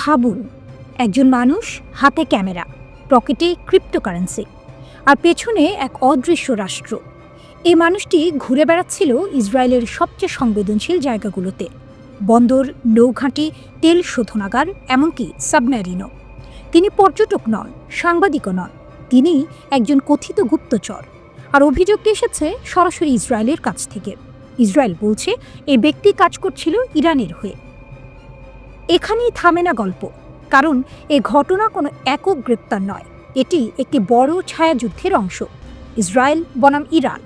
ভাবুন, একজন মানুষ, হাতে ক্যামেরা, পকেটে ক্রিপ্টোকারেন্সি, আর পেছনে এক অদৃশ্য রাষ্ট্র। এই মানুষটি ঘুরে বেড়াচ্ছিল ইসরায়েলের সবচেয়ে সংবেদনশীল জায়গাগুলোতে, বন্দর, নৌঘাঁটি, তেল শোধনাগার, এমনকি সাবমেরিনও। তিনি পর্যটক নন, সাংবাদিকও নন, তিনি একজন কথিত গুপ্তচর। আর অভিযোগটি এসেছে সরাসরি ইসরায়েলের কাছ থেকে। ইসরায়েল বলছে এই ব্যক্তি কাজ করছিল ইরানের হয়ে। এখানেই থামে না গল্প, কারণ এ ঘটনা কোনো একক গ্রেপ্তার নয়, এটি একটি বড় ছায়াযুদ্ধের অংশ। ইসরায়েল বনাম ইরান,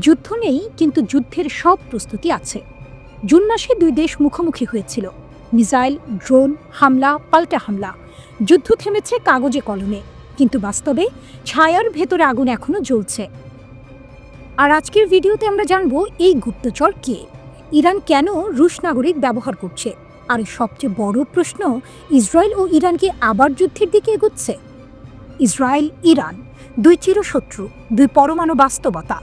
যুদ্ধ নেই, কিন্তু যুদ্ধের সব প্রস্তুতি আছে। জুন মাসে দুই দেশ মুখোমুখি হয়েছিল, মিসাইল, ড্রোন, হামলা, পাল্টা হামলা। যুদ্ধ থেমেছে কাগজে কলমে, কিন্তু বাস্তবে ছায়ার ভেতরে আগুন এখনো জ্বলছে। আর আজকের ভিডিওতে আমরা জানব এই গুপ্তচর কে, ইরান কেন রুশ নাগরিক ব্যবহার করছে, আর সবচেয়ে বড় প্রশ্ন, ইসরায়েল ও ইরান কি আবার যুদ্ধের দিকে এগোচ্ছে? ইসরায়েল ইরান, দুই চিরশত্রু, দুই পরমাণু বাস্তবতা,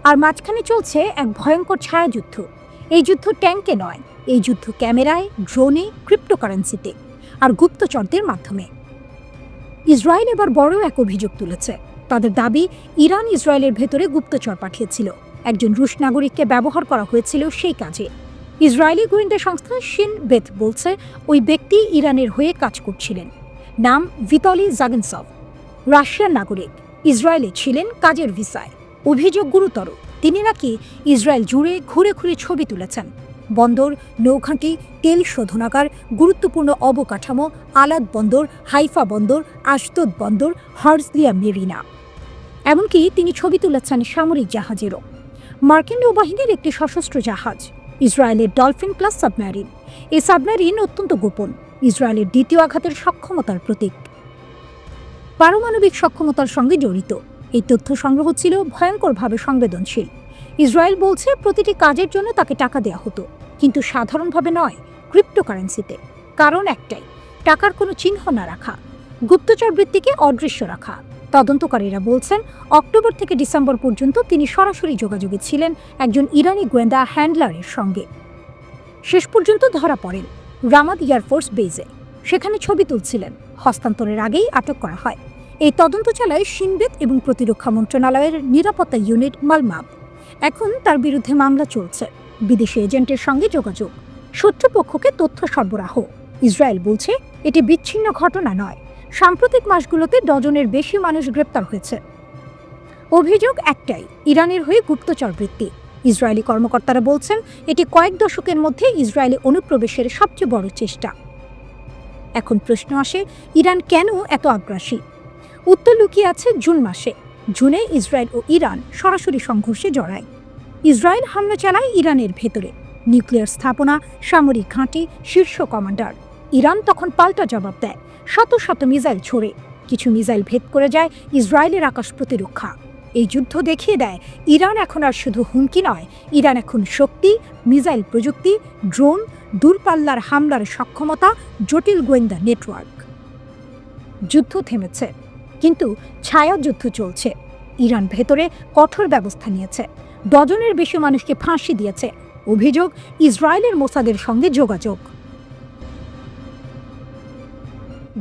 আর মাঝখানে চলছে এক ভয়ঙ্কর ছায়াযুদ্ধ। এই যুদ্ধ ট্যাঙ্কে নয়, এই যুদ্ধ ক্যামেরায়, ড্রোনে, ক্রিপ্টোকারেন্সিতে আর গুপ্তচরদের মাধ্যমে। ইসরায়েল এবার বড় এক অভিযোগ তুলেছে। তাদের দাবি, ইরান ইসরায়েলের ভেতরে গুপ্তচর পাঠিয়েছিল, একজন রুশ নাগরিককে ব্যবহার করা হয়েছিল সেই কাজে। ইসরায়েলি গোয়েন্দা সংস্থা শিন বেত বলছে ওই ব্যক্তি ইরানের হয়ে কাজ করছিলেন। নাম ভিতলি জাগেনসভ, রাশিয়ান নাগরিক, ইসরায়েলে ছিলেন কাজের ভিসায়। অভিযোগ গুরুতর, তিনি নাকি ইসরায়েল জুড়ে ঘুরে ঘুরে ছবি তুলেছেন। বন্দর, নৌঘাঁটি, তেল শোধনাগার, গুরুত্বপূর্ণ অবকাঠামো, আলাদ বন্দর, হাইফা বন্দর, আশদোদ বন্দর, হার্জলিয়া মেরিনা। এমনকি তিনি ছবি তুলেছেন সামরিক জাহাজেরও। মার্কিন নৌবাহিনীর একটি সশস্ত্র জাহাজ, ইসরায়েলের ডলফিন ক্লাস সাবমেরিন। এই সাবমেরিন অত্যন্ত গোপন, ইসরায়েলের দ্বিতীয় আঘাতের সক্ষমতার প্রতীক, পারমাণবিক সক্ষমতার সঙ্গে জড়িত। এই তথ্য সংগ্রহ ছিল ভয়ঙ্করভাবে সংবেদনশীল। ইসরায়েল বলছে প্রতিটি কাজের জন্য তাকে টাকা দেওয়া হতো, কিন্তু সাধারণভাবে নয়, ক্রিপ্টোকারেন্সিতে। কারণ একটাই, টাকার কোনো চিহ্ন না রাখা, গুপ্তচর বৃত্তিকে অদৃশ্য রাখা। তদন্তকারীরা বলছেন অক্টোবর থেকে ডিসেম্বর পর্যন্ত তিনি সরাসরি যোগাযোগে ছিলেন একজন ইরানি গোয়েন্দা হ্যান্ডলারের সঙ্গে। শেষ পর্যন্ত ধরা পড়েন রামাদ এয়ারফোর্স বেজে, সেখানে ছবি তুলছিলেন। হস্তান্তরের আগেই আটক করা হয়। এই তদন্ত চালায় শিনবেত এবং প্রতিরক্ষা মন্ত্রণালয়ের নিরাপত্তা ইউনিট মালমাব। এখন তার বিরুদ্ধে মামলা চলছে, বিদেশি এজেন্টের সঙ্গে যোগাযোগ, শত্রুপক্ষকে তথ্য সরবরাহ। ইসরায়েল বলছে এটি বিচ্ছিন্ন ঘটনা নয়, সাম্প্রতিক মাসগুলোতে ডজনের বেশি মানুষ গ্রেপ্তার হয়েছে। অভিযোগ একটাই, ইরানের হয়ে গুপ্তচর বৃত্তি। ইসরায়েলি কর্মকর্তারা বলছেন এটি কয়েক দশকের মধ্যে ইসরায়েলি অনুপ্রবেশের সবচেয়ে বড় চেষ্টা। এখন প্রশ্ন আসে, ইরান কেন এত আগ্রাসী? উত্তর লুকিয়ে আছে জুন মাসে। জুনে ইসরায়েল ও ইরান সরাসরি সংঘর্ষে জড়ায়। ইসরায়েল হামলা চালায় ইরানের ভেতরে, নিউক্লিয়ার স্থাপনা, সামরিক ঘাঁটি, শীর্ষ কমান্ডার। ইরান তখন পাল্টা জবাব দেয়, শত শত মিসাইল ছোড়ে। কিছু মিসাইল ভেদ করে যায় ইসরায়েলের আকাশ প্রতিরক্ষা। এই যুদ্ধ দেখিয়ে দেয় ইরান এখন আর শুধু হুমকি নয়, ইরান এখন শক্তি, মিসাইল প্রযুক্তি, ড্রোন, দূরপাল্লার হামলার সক্ষমতা, জটিল গোয়েন্দা নেটওয়ার্ক। যুদ্ধ থেমেছে, কিন্তু ছায়াযুদ্ধ চলছে। ইরান ভেতরে কঠোর ব্যবস্থা নিয়েছে, ডজনের বেশি মানুষকে ফাঁসি দিয়েছে। অভিযোগ, ইসরায়েলের মোসাদের সঙ্গে যোগাযোগ।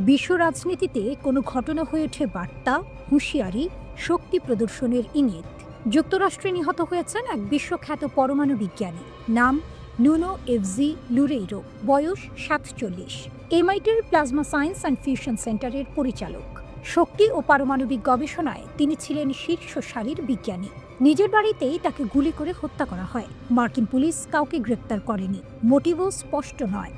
বিশ্ব রাজনীতিতে কোনো ঘটনা হয়ে ওঠে বার্তা, হুঁশিয়ারি, শক্তি প্রদর্শনের ইঙ্গিত। যুক্তরাষ্ট্রে নিহত হয়েছেন এক বিশ্বখ্যাত পরমাণু বিজ্ঞানী, নাম নুনো এফজি লুরেইরো, বয়স 47, এমআইটির প্লাজমা সায়েন্স অ্যান্ড ফিউশন সেন্টারের পরিচালক। শক্তি ও পারমাণবিক গবেষণায় তিনি ছিলেন শীর্ষ সারির বিজ্ঞানী। নিজের বাড়িতেই তাকে গুলি করে হত্যা করা হয়। মার্কিন পুলিশ কাউকে গ্রেপ্তার করেনি, মোটিভও স্পষ্ট নয়।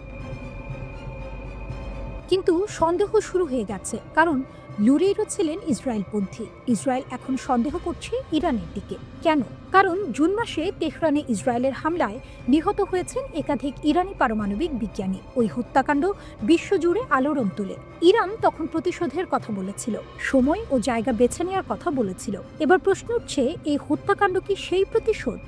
কিন্তু সন্দেহ শুরু হয়ে গেছে, কারণ লুরেইরো ছিলেন ইসরায়েলপন্থী। ইসরায়েল এখন সন্দেহ করছে ইরানের দিকে। কেন? কারণ জুন মাসে তেহরানে ইসরায়েলের হামলায় নিহত হয়েছেন একাধিক ইরানি পারমাণবিক বিজ্ঞানী। ওই হত্যাকাণ্ড বিশ্বজুড়ে আলোড়ন তোলে। ইরান তখন প্রতিশোধের কথা বলেছিল, সময় ও জায়গা বেছে নেওয়ার কথা বলেছিল। এবার প্রশ্ন উঠছে, এই হত্যাকাণ্ড কি সেই প্রতিশোধ?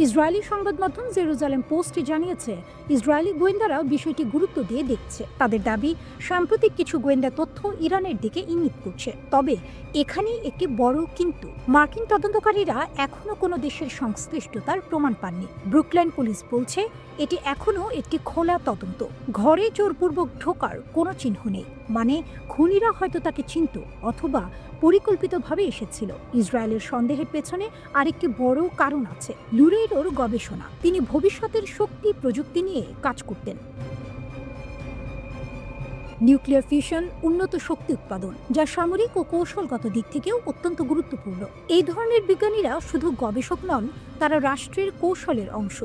ইসরায়েলি সংবাদ মাধ্যম জেরুজালেম পোস্টে জানিয়েছে, ইসরায়েলি গোয়েন্দারা বিষয়টি গুরুত্ব দিয়ে দেখছে। তাদের দাবি, সাম্প্রতিক কিছু গোয়েন্দা তথ্য ইরানের দিকে ইঙ্গিত করছে। তবে এখানেই একটি বড় কিন্তু। মার্কিন তদন্তকারীরা এখনও কোনো দেশের সংশ্লিষ্টতার প্রমাণ পাননি। ব্রুকলিন পুলিশ বলছে এটি এখনও একটি খোলা তদন্ত। ঘরে জোরপূর্বক ঢোকার কোনো চিহ্ন নেই, মানে খুনিরা হয়তো তাকে চিনত অথবা পরিকল্পিতভাবে এসেছিল। ইসরায়েলের সন্দেহের পেছনে আরেকটি বড় কারণ আছে, লুরেইরোর গবেষণা। তিনি ভবিষ্যতের শক্তি প্রযুক্তি নিয়ে কাজ করতেন। নিউক্লিয়ার ফিউশন উন্নত শক্তি উৎপাদন, যা সামরিক ও কৌশলগত দিক থেকেও অত্যন্ত গুরুত্বপূর্ণ। এই ধরনের বিজ্ঞানীরা শুধু গবেষক নন, তারা রাষ্ট্রের কৌশলের অংশ।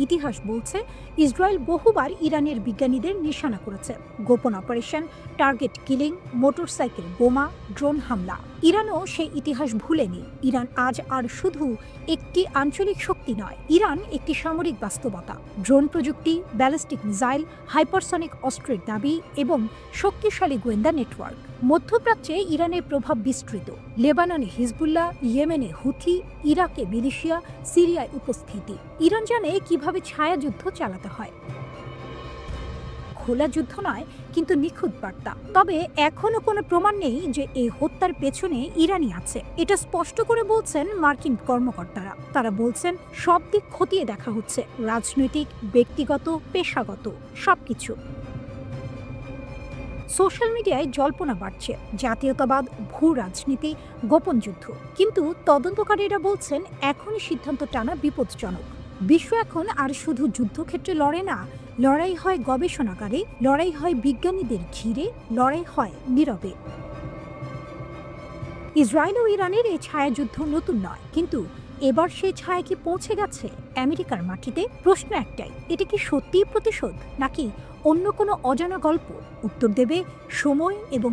ইতিহাস বলছে ইসরায়েল বহুবার ইরানের বিজ্ঞানীদের নিশানা করেছে। গোপন অপারেশন, টার্গেট কিলিং, মোটরসাইকেল বোমা, ড্রোন হামলা। ইরানও সেই ইতিহাস ভুলেনি। ইরান আজ আর শুধু একটি আঞ্চলিক শক্তি নয়, ইরান একটি সামরিক বাস্তবতা। ড্রোন প্রযুক্তি, ব্যালিস্টিক মিসাইল, হাইপারসনিক অস্ত্রের দাবি এবং শক্তিশালী গোয়েন্দা নেটওয়ার্ক। মধ্যপ্রাচ্যে ইরানের প্রভাব বিস্তৃত। লেবাননে হিজবুল্লাহ, ইয়েমেনে হুথি, ইরাকে মিলিশিয়া, সিরিয়ায় উপস্থিতি। ইরান জানে কিভাবে ছায়াযুদ্ধ চালাতে হয়। খোলা যুদ্ধ নয়, কিন্তু নিখুঁত বার্তা। তবে এখনো কোনো প্রমাণ নেই যে এই হত্যার পেছনে ইরানি আছে। এটা স্পষ্ট করে বলছেন মার্কিন কর্মকর্তারা। তারা বলছেন সব দিক খতিয়ে দেখা হচ্ছে, রাজনৈতিক, ব্যক্তিগত, পেশাগত সবকিছু। সোশ্যাল মিডিয়ায় জল্পনা বাড়ছে, জাতীয়তাবাদ, ভূ রাজনীতি, গোপন যুদ্ধ। কিন্তু তদন্তকারীরা বলছেন এখনই সিদ্ধান্ত টানা বিপজ্জনক। বিশ্ব এখন আর শুধু যুদ্ধক্ষেত্রে লড়ে না, লড়াই হয় গবেষণাগারে, লড়াই হয় বিজ্ঞানীদের ঘিরে, লড়াই হয় নীরবে। ইসরায়েল ও ইরানের এই ছায়াযুদ্ধ নতুন নয়, কিন্তু এবার সেই ছায়া কি পৌঁছে গেছে আমেরিকার মাটিতে? প্রশ্ন একটাই, এটা কি সত্যিই প্রতিশোধ, নাকি অন্য কোনো অজানা গল্প? উত্তর দেবে সময় এবং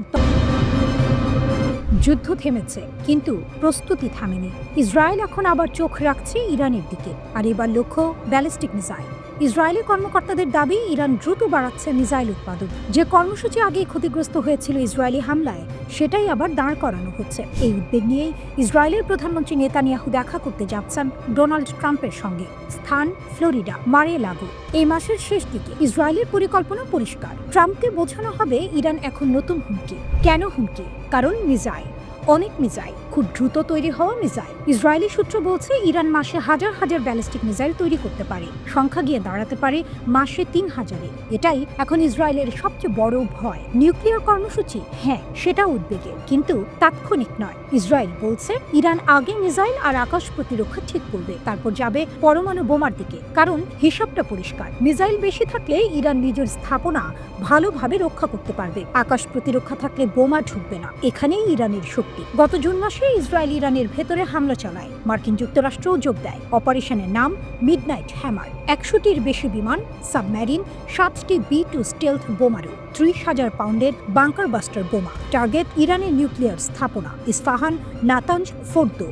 যুদ্ধ থেমেছে, কিন্তু প্রস্তুতি থামেনি। ইসরায়েল এখন আবার চোখ রাখছে ইরানের দিকে, আর এবার লক্ষ্য ব্যালিস্টিক মিসাইল। ইসরায়েলি কর্মকর্তাদের দাবি ইরান দ্রুত বাড়াচ্ছে মিসাইল উৎপাদন। যে কর্মসূচি আগেই ক্ষতিগ্রস্ত হয়েছিল ইসরায়েলি হামলায়, সেটাই আবার দাঁড় করানো হচ্ছে। এই উদ্বেগ নিয়েই ইসরায়েলের প্রধানমন্ত্রী নেতানিয়াহু দেখা করতে যাচ্ছেন ডোনাল্ড ট্রাম্পের সঙ্গে। স্থান ফ্লোরিডা, মারে লাগো। এই মাসের শেষ দিকে ইসরায়েলের পরিকল্পনা পরিষ্কার। ট্রাম্পকে বোঝানো হবে ইরান এখন নতুন হুমকি। কেন হুমকি? কারণ মিসাইল, অনেক মিসাইল, খুব দ্রুত তৈরি হওয়া মিসাইল। ইসরায়েলি সূত্র বলছে ইরান মাসে হাজার হাজার ব্যালিস্টিক মিসাইল তৈরি করতে পারে, সংখ্যা গিয়ে দাঁড়াতে পারে মাসে ৩,০০০-এ। এটাই এখন ইসরায়েলের সবচেয়ে বড় ভয়। নিউক্লিয়ার কর্মসূচি, হ্যাঁ, সেটাও উদ্বেগের, কিন্তু তাৎক্ষণিক নয়। ইসরায়েল বলছে ইরান আগে মিসাইল আর আকাশ প্রতিরক্ষা ঠিক করবে, তারপর যাবে পরমাণু বোমার দিকে। কারণ হিসাবটা পরিষ্কার, মিসাইল বেশি থাকলে ইরান নিজের স্থাপনা ভালোভাবে রক্ষা করতে পারবে, আকাশ প্রতিরক্ষা থাকলে বোমা ঢুকবে না। এখানেই ইরানের শক্তি। গত জুন মাসে ইসরায়েল ইরানের ভেতরে হামলা চালায়। মার্কিন যুক্তরাষ্ট্রও যোগ দেয়। অপারেশনের নাম মিডনাইট হ্যামার। ১০০টির বেশি বিমান, সাবমেরিন, ৭টি B-2 স্টেলথ বোমারু, ৩০,০০০ পাউন্ডের বাংকার বাস্টার বোমা। টার্গেট ইরানের নিউক্লিয়ার স্থাপনা ইস্পাহান, নাতাঞ্জ, ফোর্দো।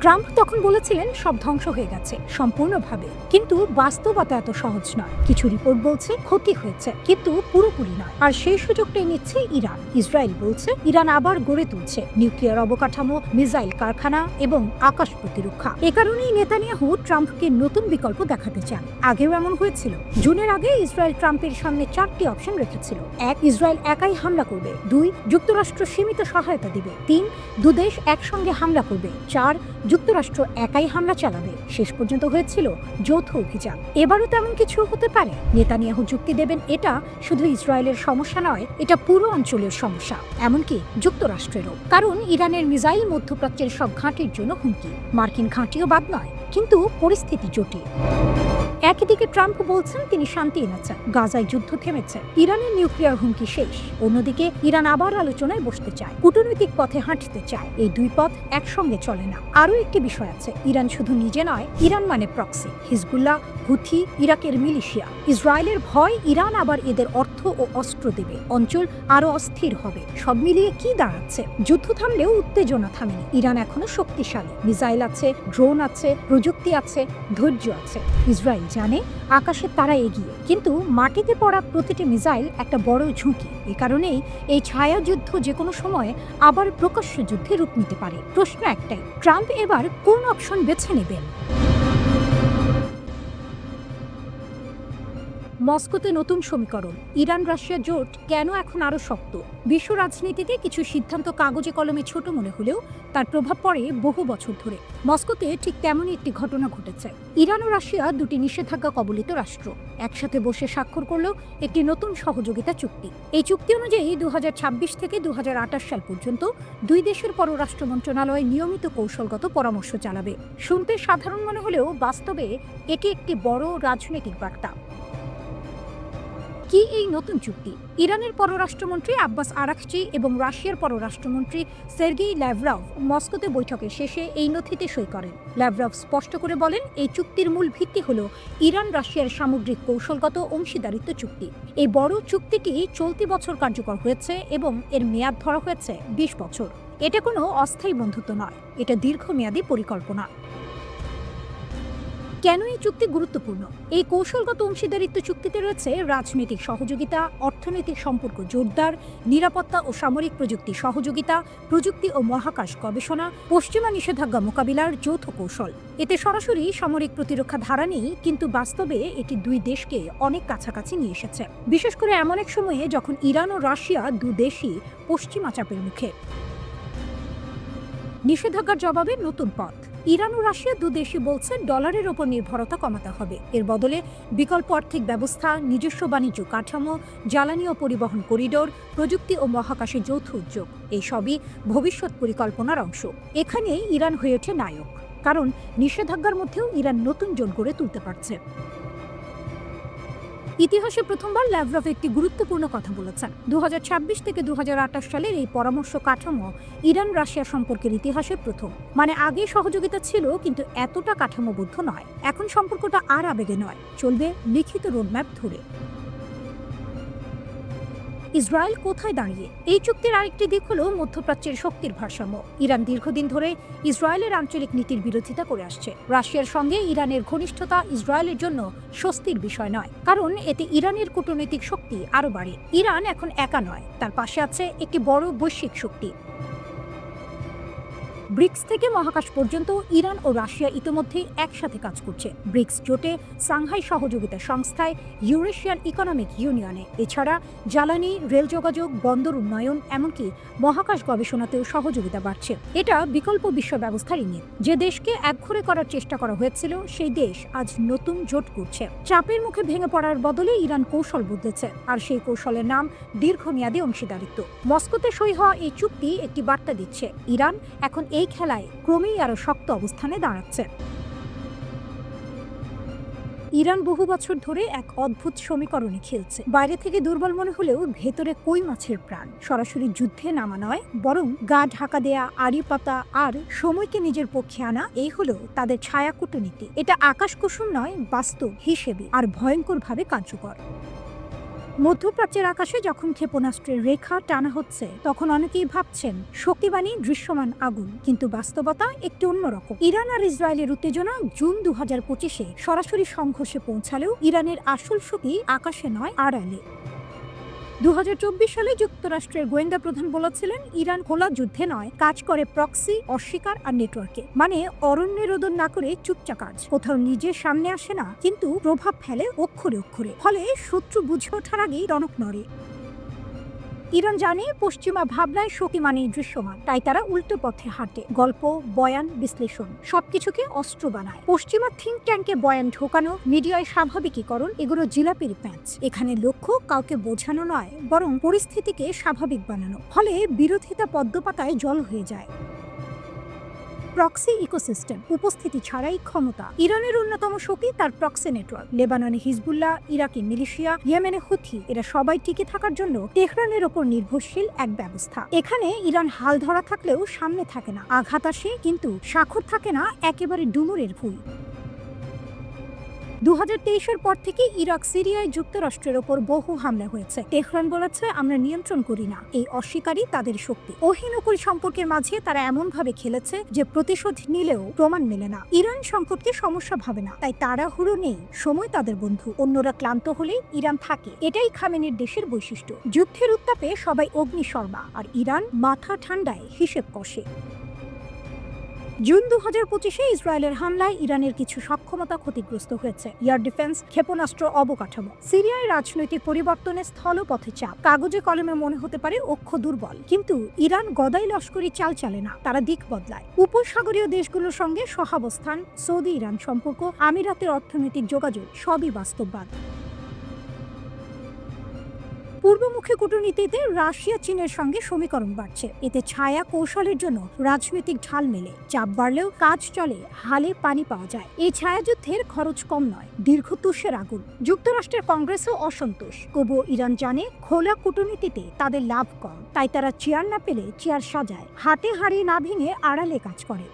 ট্রাম্প তখন বলেছিলেন সব ধ্বংস হয়ে গেছে সম্পূর্ণভাবে, কিন্তু বাস্তবতা এত সহজ নয়। কিছু রিপোর্ট বলছে ক্ষতি হয়েছে, কিন্তু পুরোপুরি নয়। আর সেই সুযোগটাই নিচ্ছে ইরান। ইসরায়েল বলছে ইরান আবার গড়ে তুলছে নিউক্লিয়ার অবকাঠামো, মিসাইল কারখানা এবং আকাশ প্রতিরক্ষা। এ কারণেই নেতানিয়াহু ট্রাম্পকে নতুন বিকল্প দেখাতে চান। আগেও এমন হয়েছিল। জুনের আগে ইসরায়েল ট্রাম্পের সামনে 4টি অপশন রেখেছিল। 1, ইসরায়েল একাই হামলা করবে। 2, যুক্তরাষ্ট্র সীমিত সহায়তা দিবে। 3, দুদেশ একসঙ্গে হামলা করবে। 4, যুক্তরাষ্ট্র একাই হামলা চালাবে। শেষ পর্যন্ত হয়েছিল যৌথ অভিযান। এবারও তেমন কিছু হতে পারে। নেতানিয়াহু যুক্তি দেবেন এটা শুধু ইসরায়েলের সমস্যা নয়, এটা পুরো অঞ্চলের সমস্যা, এমনকি যুক্তরাষ্ট্রেরও। কারণ ইরানের মিসাইল মধ্যপ্রাচ্যের সব ঘাঁটির জন্য হুমকি। মার্কিন ঘাঁটিও বাদ নয়, কিন্তু পরিস্থিতি জটিল। একই দিকে ট্রাম্প বলছেন তিনি শান্তি এনেছেন, গাজায় যুদ্ধ থেমেছে, ইরানের নিউক্লিয়ার হুমকি শেষ। অন্যদিকে ইরান আবার আলোচনায় বসতে চায়, কূটনৈতিক পথে হাঁটতে চায়। এই দুই পথ একসঙ্গে চলে না। আরও একটি বিষয় আছে, ইরান শুধু নিজে নয়, ইরান মানে প্রক্সি, হিজবুল্লাহ, হুথি, ইরাকের মিলিশিয়া। ইসরায়েলের ভয় ইরান আবার এদের অর্থ ও অস্ত্র দেবে, অঞ্চল আরো অস্থির হবে। সব মিলিয়ে কি দাঁড়াচ্ছে? যুদ্ধ থামলেও উত্তেজনা থামেনি। ইরান এখনো শক্তিশালী, মিসাইল আছে, ড্রোন আছে, প্রযুক্তি আছে, ধৈর্য আছে। ইসরায়েল জানে আকাশে তারা এগিয়ে, কিন্তু মাটিতে পড়া প্রতিটি মিসাইল একটা বড় ঝুঁকি। এ কারণেই এই ছায়াযুদ্ধ যে কোনো সময় আবার প্রকাশ্য যুদ্ধে রূপ নিতে পারে। প্রশ্ন একটাই, ট্রাম্প এবার কোন অপশন বেছে নেবেন? মস্কোতে নতুন সমীকরণ, ইরান রাশিয়া জোট কেন এখন আরও শক্ত? বিশ্ব রাজনীতিতে কিছু সিদ্ধান্ত কাগজে কলমে ছোট মনে হলেও তার প্রভাব পড়ে বহু বছর ধরে। মস্কোতে ঠিক তেমনই একটি ঘটনা ঘটেছে। ইরান ও রাশিয়া দুটি নিষেধাজ্ঞা কবলিত রাষ্ট্র একসাথে বসে স্বাক্ষর করল একটি নতুন সহযোগিতা চুক্তি। এই চুক্তি অনুযায়ী 2026 থেকে 2028 সাল পর্যন্ত দুই দেশের পররাষ্ট্র মন্ত্রণালয় নিয়মিত কৌশলগত পরামর্শ চালাবে। শুনতে সাধারণ মনে হলেও বাস্তবে এটি একটি বড় রাজনৈতিক বার্তা। কি এই নতুন চুক্তি? ইরানের পররাষ্ট্রমন্ত্রী আব্বাস আরাকচি এবং রাশিয়ার পররাষ্ট্রমন্ত্রী সের্গেই ল্যাভরভ মস্কোতে বৈঠকের শেষে এই নথিতে সই করেন। ল্যাভরভ স্পষ্ট করে বলেন, এই চুক্তির মূল ভিত্তি হল ইরান রাশিয়ার সামুদ্রিক কৌশলগত অংশীদারিত্ব চুক্তি। এই বড় চুক্তিটি চলতি বছর কার্যকর হয়েছে এবং এর মেয়াদ ধরা হয়েছে 20 বছর। এটা কোনো অস্থায়ী বন্ধুত্ব নয়, এটা দীর্ঘমেয়াদী পরিকল্পনা। কেন এই চুক্তি গুরুত্বপূর্ণ? এই কৌশলগত অংশীদারিত্ব চুক্তিতে রয়েছে রাজনৈতিক সহযোগিতা, অর্থনৈতিক সম্পর্ক জোরদার, নিরাপত্তা ও সামরিক প্রযুক্তি সহযোগিতা, প্রযুক্তি ও মহাকাশ গবেষণা, পশ্চিমা নিষেধাজ্ঞা মোকাবিলার যৌথ কৌশল। এতে সরাসরি সামরিক প্রতিরক্ষা ধারা নেই, কিন্তু বাস্তবে এটি দুই দেশকে অনেক কাছাকাছি নিয়ে এসেছে, বিশেষ করে এমন এক সময়ে যখন ইরান ও রাশিয়া দু দেশই পশ্চিমা চাপের মুখে। নিষেধাজ্ঞার জবাবে নতুন পথ। ইরান ও রাশিয়া দু দেশই বলছে ডলারের ওপর নির্ভরতা কমাতে হবে। এর বদলে বিকল্প আর্থিক ব্যবস্থা, নিজস্ব বাণিজ্য কাঠামো, জ্বালানি ও পরিবহন করিডোর, প্রযুক্তি ও মহাকাশে যৌথ উদ্যোগ, এই সবই ভবিষ্যৎ পরিকল্পনার অংশ। এখানেই ইরান হয়ে ওঠে নায়ক, কারণ নিষেধাজ্ঞার মধ্যেও ইরান নতুন জোন গড়ে তুলতে পারছে। ইতিহাসে প্রথমবার ল্যাভরভ একটি গুরুত্বপূর্ণ কথা বলেছেন। 2026 থেকে 2028 সালের এই পরামর্শ কাঠামো ইরান রাশিয়া সম্পর্কের ইতিহাসে প্রথম। মানে আগে সহযোগিতা ছিল, কিন্তু এতটা কাঠামোবদ্ধ নয়। এখন সম্পর্কটা আর আবেগে নয়, চলবে লিখিত রোডম্যাপ ধরে। ইসরায়েল কোথায় দাঁড়িয়ে? এই চুক্তির আরেকটি দিক হল মধ্যপ্রাচ্যের শক্তির ভারসাম্য। ইরান দীর্ঘদিন ধরে ইসরায়েলের আঞ্চলিক নীতির বিরোধিতা করে আসছে। রাশিয়ার সঙ্গে ইরানের ঘনিষ্ঠতা ইসরায়েলের জন্য স্বস্তির বিষয় নয়, কারণ এতে ইরানের কূটনৈতিক শক্তি আরও বাড়ে। ইরান এখন একা নয়, তার পাশে আছে একটি বড় বৈশ্বিক শক্তি। ব্রিক্স থেকে মহাকাশ পর্যন্ত ইরান ও রাশিয়া ইতিমধ্যেই একসাথে কাজ করছে। ব্রিক্স জোটে, সাংহাই সহযোগিতা সংস্থায়, ইউরেশিয়ান ইকোনমিক ইউনিয়নে। এছাড়া জ্বালানি, রেল যোগাযোগ, বন্দর উন্নয়ন, এমনকি মহাকাশ গবেষণাতেও সহযোগিতা বাড়ছে। এটা বিকল্প বিশ্ব ব্যবস্থার ইঙ্গিত। যে দেশকে একঘরে করার চেষ্টা করা হয়েছিল, সেই দেশ আজ নতুন জোট করছে। চাপের মুখে ভেঙে পড়ার বদলে ইরান কৌশল বদলেছে, আর সেই কৌশলের নাম দীর্ঘমেয়াদী অংশীদারিত্ব। মস্কোতে সই হওয়া এই চুক্তি একটি বার্তা দিচ্ছে, ইরান এখন এই খেলায় ক্রমেই আরো শক্ত অবস্থানে দাঁড়াচ্ছে। ইরান বহু বছর ধরে এক অদ্ভুত সমীকরণে খেলছে। বাইরে থেকে দুর্বল মনে হলেও ভেতরে কই মাছের প্রাণ। সরাসরি যুদ্ধে নামা নয়, বরং গা ঢাকা দেয়া, আড়ি পাতা আর সময়কে নিজের পক্ষে আনা, এই হলো তাদের ছায়া কূটনীতি। এটা আকাশ কুসুম নয়, বাস্তব, হিসেবে আর ভয়ঙ্করভাবে কার্যকর। মধ্যপ্রাচ্যের আকাশে যখন ক্ষেপণাস্ত্রের রেখা টানা হচ্ছে, তখন অনেকেই ভাবছেন শক্তিবাণী দৃশ্যমান আগুন, কিন্তু বাস্তবতা একটু অন্যরকম। ইরান আর ইসরায়েলের উত্তেজনা জুন 2025-এ সরাসরি সংঘর্ষে পৌঁছালেও ইরানের আসল শক্তি আকাশে নয়, আড়ালে। 2024 সালে যুক্তরাষ্ট্রের গোয়েন্দা প্রধান বলেছিলেন, ইরান খোলা যুদ্ধে নয়, কাজ করে প্রক্সি, অস্বীকার আর নেটওয়ার্কে। মানে অরণ্যে রোদন না করে চুপচাপ কাজ। কোথাও নিজের সামনে আসে না, কিন্তু প্রভাব ফেলে অক্ষরে অক্ষরে। ফলে শত্রু বুঝে ওঠার আগেই টনক নড়ে। ইরান জানে পশ্চিমা ভাবনায় শক্তি মানেই দৃশ্যমান, তাই তারা উল্টো পথে হাঁটে। গল্প, বয়ান, বিশ্লেষণ সবকিছুকে অস্ত্র বানায়। পশ্চিমা থিঙ্ক ট্যাঙ্কে বয়ান ঢোকানো, মিডিয়ায় স্বাভাবিকীকরণ, এগুলো জিলাপির প্যাঁচ। এখানে লক্ষ্য কাউকে বোঝানো নয়, বরং পরিস্থিতিকে স্বাভাবিক বানানো। ফলে বিরোধিতা পদ্মপাতায় জল হয়ে যায়। প্রক্সি ইকোসিস্টেম, উপস্থিতি ছাড়াই ক্ষমতা। ইরানের অন্যতম শক্তি তার প্রক্সি নেটওয়ার্ক। লেবাননে হিজবুল্লাহ, ইরাকে মিলিশিয়া, ইয়েমেনে হুথি, এরা সবাই টিকে থাকার জন্য তেহরানের ওপর নির্ভরশীল এক ব্যবস্থা। এখানে ইরান হাল ধরা থাকলেও সামনে থাকে না, আঘাত আসে কিন্তু স্বাক্ষর থাকে না, একেবারে ডুমুরের ভুল। 2023-এর পর থেকে ইরাক, সিরিয়ায় যুক্তরাষ্ট্রের ওপর বহু হামলা হয়েছে। তেহরান বলেছে, আমরা নিয়ন্ত্রণ করি না। এই অস্বীকারই তাদের শক্তি। অহিনকুল সম্পর্কের মাঝে তারা এমনভাবে খেলেছে যে প্রতিশোধ নিলেও প্রমাণ মেলে না। ইরান সংকটকে সমস্যা ভাবে না, তাই তাড়াহুড়ো নেই, সময় তাদের বন্ধু। অন্যরা ক্লান্ত হলেই ইরান থাকে। এটাই খামেনির দেশের বৈশিষ্ট্য। যুদ্ধের উত্তাপে সবাই অগ্নিশর্মা, আর ইরান মাথা ঠান্ডায় হিসেব কষে। জুন 2025-এ ইসরায়েলের হামলায় ইরানের কিছু সক্ষমতা ক্ষতিগ্রস্ত হয়েছে। এয়ার ডিফেন্স, ক্ষেপণাস্ত্র অবকাঠামো। সিরিয়ায় রাজনৈতিক পরিবর্তনের স্থলপথে চাপ। কাগজে কলমে মনে হতে পারে অক্ষ দুর্বল, কিন্তু ইরান গদাই লস্করি চাল চালে না, তারা দিক বদলায়। উপসাগরীয় দেশগুলোর সঙ্গে সহাবস্থান, সৌদি ইরান সম্পর্ক, আমিরাতের অর্থনৈতিক যোগাযোগ সবই বাস্তববাদ। পূর্বমুখী কূটনীতিতে রাশিয়া চীনের সঙ্গে সমীকরণ বাড়ছে। এতে ছায়া কৌশলের জন্য রাজনৈতিক ঢাল মেলে। চাপ বাড়লেও কাজ চলে, হালে পানি পাওয়া যায়। এই ছায়াযুদ্ধের খরচ কম নয়, দীর্ঘ তুষের আগুন। যুক্তরাষ্ট্রের কংগ্রেসও অসন্তোষ। তবুও ইরান জানে খোলা কূটনীতিতে তাদের লাভ কম, তাই তারা চেয়ার না পেলে চেয়ার সাজায়, হাতে হাড়ি না ভেঙে আড়ালে কাজ করে।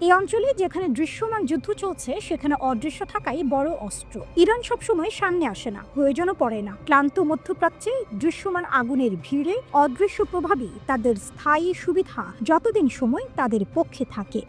এই অঞ্চলে যেখানে দৃশ্যমান যুদ্ধ চলছে, সেখানে অদৃশ্য থাকাই বড় অস্ত্র। ইরান সবসময় সামনে আসে না, প্রয়োজনও পড়ে না। ক্লান্ত মধ্যপ্রাচ্যে দৃশ্যমান আগুনের ভিড়ে অদৃশ্য প্রভাবই তাদের স্থায়ী সুবিধা, যতদিন সময় তাদের পক্ষে থাকে।